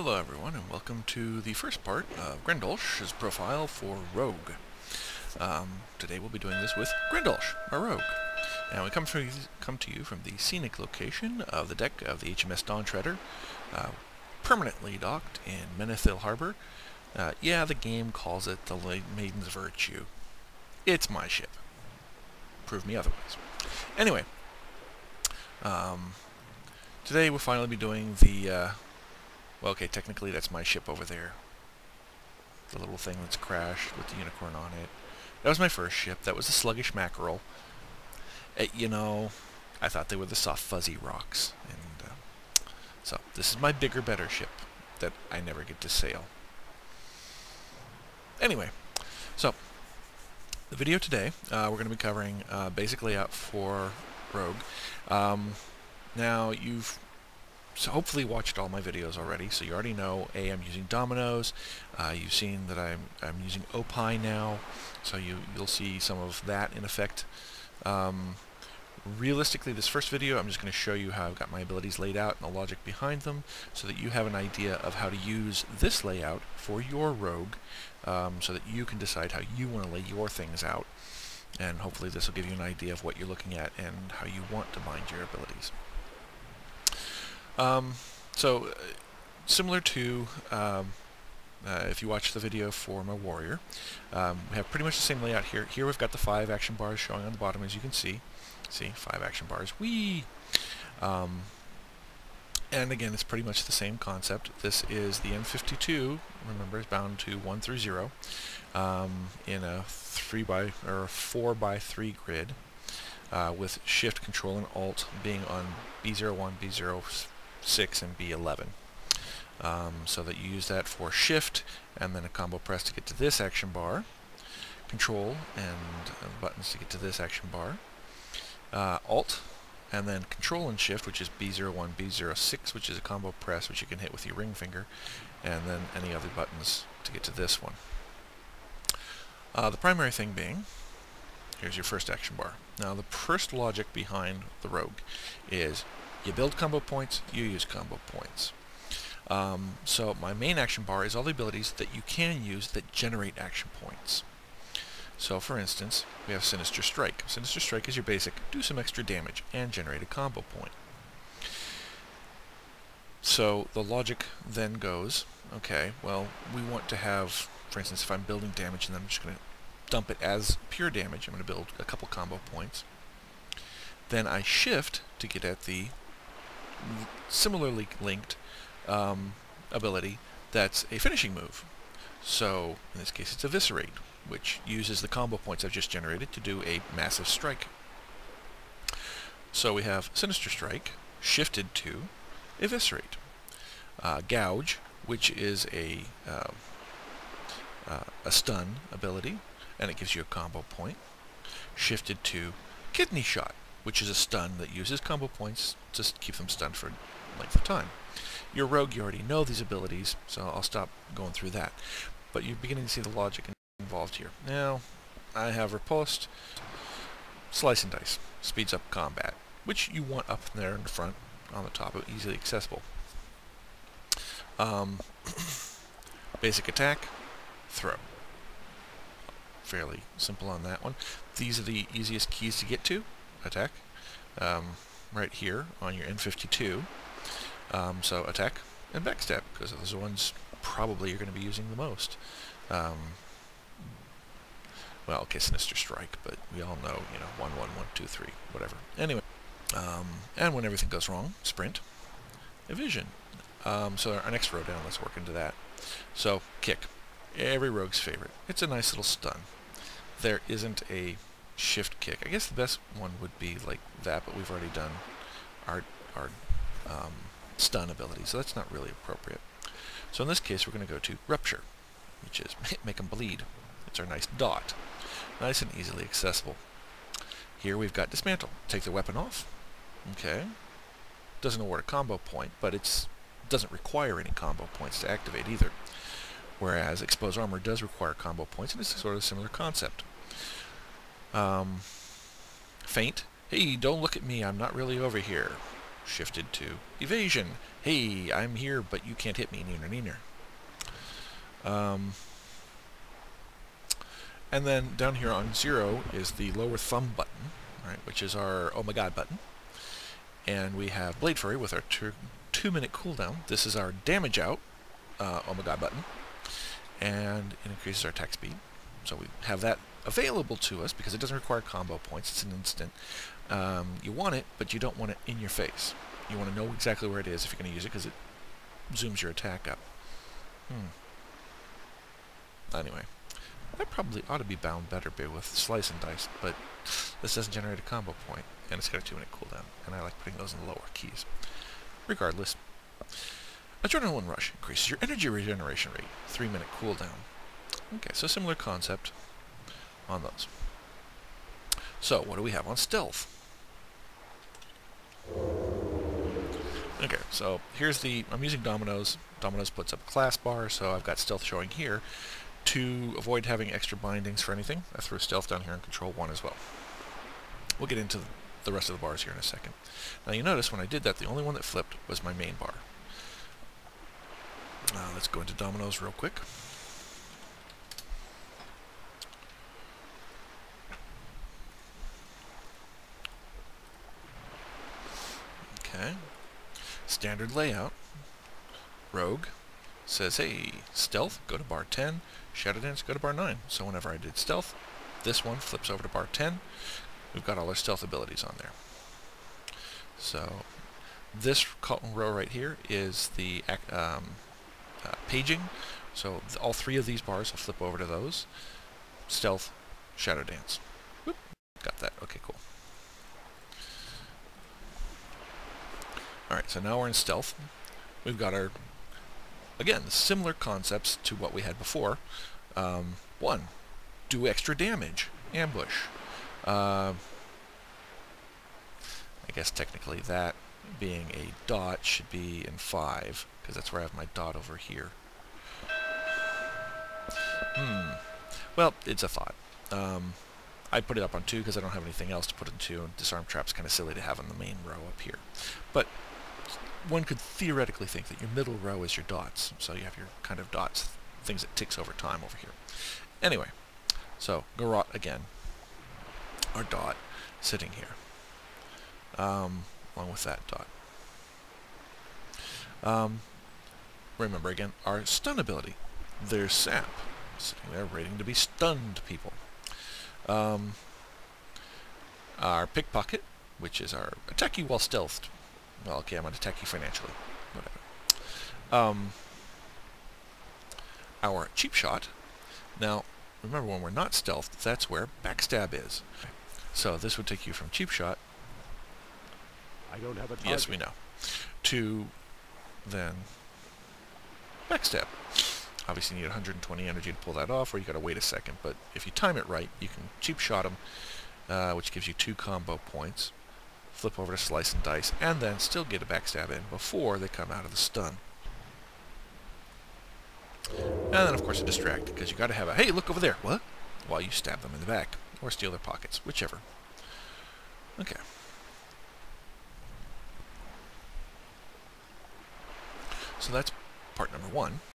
Hello everyone, and welcome to the first part of Grendalsh's profile for Rogue. Today we'll be doing this with Grendalsh, our Rogue. And we come to you from the scenic location of the deck of the HMS Dawn-Treader, permanently docked in Menethil Harbor. Yeah, the game calls it the Maiden's Virtue. It's my ship. Prove me otherwise. Anyway, today we'll finally be doing the well, okay, technically that's my ship over there. The little thing that's crashed with the unicorn on it. That was my first ship. That was the Sluggish Mackerel. You know, I thought they were the soft fuzzy rocks. And so this is my bigger, better ship that I never get to sail. Anyway, so the video today, we're going to be covering basic layout for Rogue. Now, you've hopefully watched all my videos already, so you already know, I'm using dominoes. You've seen that I'm using OPie now, so you'll see some of that in effect. Realistically, this first video, I'm just going to show you how I've got my abilities laid out and the logic behind them, so that you have an idea of how to use this layout for your Rogue, so that you can decide how you want to lay your things out. And hopefully this will give you an idea of what you're looking at and how you want to bind your abilities. Similar to if you watch the video for my warrior, we have pretty much the same layout here. Here we've got the 5 action bars showing on the bottom, as you can see. See, 5 action bars. Whee! And again, it's pretty much the same concept. This is the N52. Remember, it's bound to 1 through 0 in a 4x3 grid, with Shift, Control, and Alt being on B01, B06, and B11. So that you use that for Shift, and then a combo press to get to this action bar, Control, and buttons to get to this action bar, Alt, and then Control and Shift, which is B01, B06, which is a combo press, which you can hit with your ring finger, and then any other buttons to get to this one. The primary thing being, here's your first action bar. Now, the first logic behind the Rogue is you build combo points, you use combo points. So my main action bar is all the abilities that you can use that generate action points. So, for instance, we have Sinister Strike. Sinister Strike is your basic, do some extra damage, and generate a combo point. So the logic then goes, okay, well, we want to have, for instance, if I'm building damage and I'm just going to dump it as pure damage, I'm going to build a couple combo points. Then I shift to get at the similarly linked ability that's a finishing move. So, in this case, it's Eviscerate, which uses the combo points I've just generated to do a massive strike. So we have Sinister Strike shifted to Eviscerate. Gouge, which is a stun ability, and it gives you a combo point, shifted to Kidney Shot, which is a stun that uses combo points to keep them stunned for a length of time. Your Rogue, you already know these abilities, so I'll stop going through that. But you're beginning to see the logic involved here. Now, I have Riposte, Slice and Dice, speeds up combat, which you want up there in the front, on the top, easily accessible. Basic attack, throw. Fairly simple on that one. These are the easiest keys to get to. Attack, right here on your N52. So attack and backstab, because those are the ones probably you're going to be using the most. Well, okay, Sinister Strike, but we all know, 1, 1, 1, 2, 3, whatever. Anyway, and when everything goes wrong, sprint, evasion. So our next row down, let's work into that. So, kick. Every Rogue's favorite. It's a nice little stun. There isn't a shift kick. I guess the best one would be like that, but we've already done our stun ability, so that's not really appropriate. So in this case, we're going to go to Rupture, which is make them bleed. It's our nice dot. Nice and easily accessible. Here we've got Dismantle. Take the weapon off. Okay. Doesn't award a combo point, but it doesn't require any combo points to activate either. Whereas Expose Armor does require combo points, and it's sort of a similar concept. Feint. Hey, don't look at me, I'm not really over here. shifted to evasion. Hey, I'm here, but you can't hit me, neener. And then down here on 0 is the lower thumb button, right, which is our oh my god button. And we have Blade Fury with our 2-minute cooldown. This is our damage out oh my god button. And it increases our attack speed. So we have that available to us because it doesn't require combo points. It's an instant. You want it, but you don't want it in your face. You want to know exactly where it is if you're going to use it because it zooms your attack up. Anyway, that probably ought to be bound better with Slice and Dice, but this doesn't generate a combo point, and it's got a 2-minute cooldown, and I like putting those in the lower keys. Regardless, Adrenaline Rush increases your energy regeneration rate, 3-minute cooldown. Okay, so similar concept on those. So, what do we have on Stealth? Okay, so here's I'm using Dominoes. Dominoes puts up a class bar, so I've got Stealth showing here. To avoid having extra bindings for anything, I threw Stealth down here in Control 1 as well. We'll get into the rest of the bars here in a second. Now you notice when I did that, the only one that flipped was my main bar. Let's go into Dominoes real quick. Okay. Standard layout. Rogue says, hey, Stealth, go to bar 10. Shadow Dance, go to bar 9. So whenever I did Stealth, this one flips over to bar 10. We've got all our Stealth abilities on there. So this row right here is the paging. So all 3 of these bars will flip over to those. Stealth, Shadow Dance. Whoop, got that. Okay, cool. Alright, so now we're in Stealth. We've got our, again, similar concepts to what we had before. 1, do extra damage. Ambush. I guess technically that being a dot should be in 5, because that's where I have my dot over here. Well, it's a thought. I put it up on 2 because I don't have anything else to put in 2, and Disarm Trap's kind of silly to have on the main row up here. But one could theoretically think that your middle row is your dots, so you have your kind of dots, things that ticks over time over here. Anyway, so Garrote again, our dot sitting here, along with that dot. Remember again, our stun ability. There's Sap, sitting there waiting to be stunned people. Our Pickpocket, which is our attack you while stealthed. Well, okay, I'm going to attack you financially. Whatever. Our Cheap Shot. Now, remember when we're not stealthed, that's where Backstab is. So this would take you from Cheap Shot. I don't have a target. Yes, we know. To then Backstab. Obviously you need 120 energy to pull that off, or you got to wait a second. But if you time it right, you can Cheap Shot them, which gives you 2 combo points. Flip over to Slice and Dice, and then still get a Backstab in before they come out of the stun. And then, of course, a Distract, because you got to have a, hey, look over there, what? While you stab them in the back, or steal their pockets, whichever. Okay. So that's part number 1.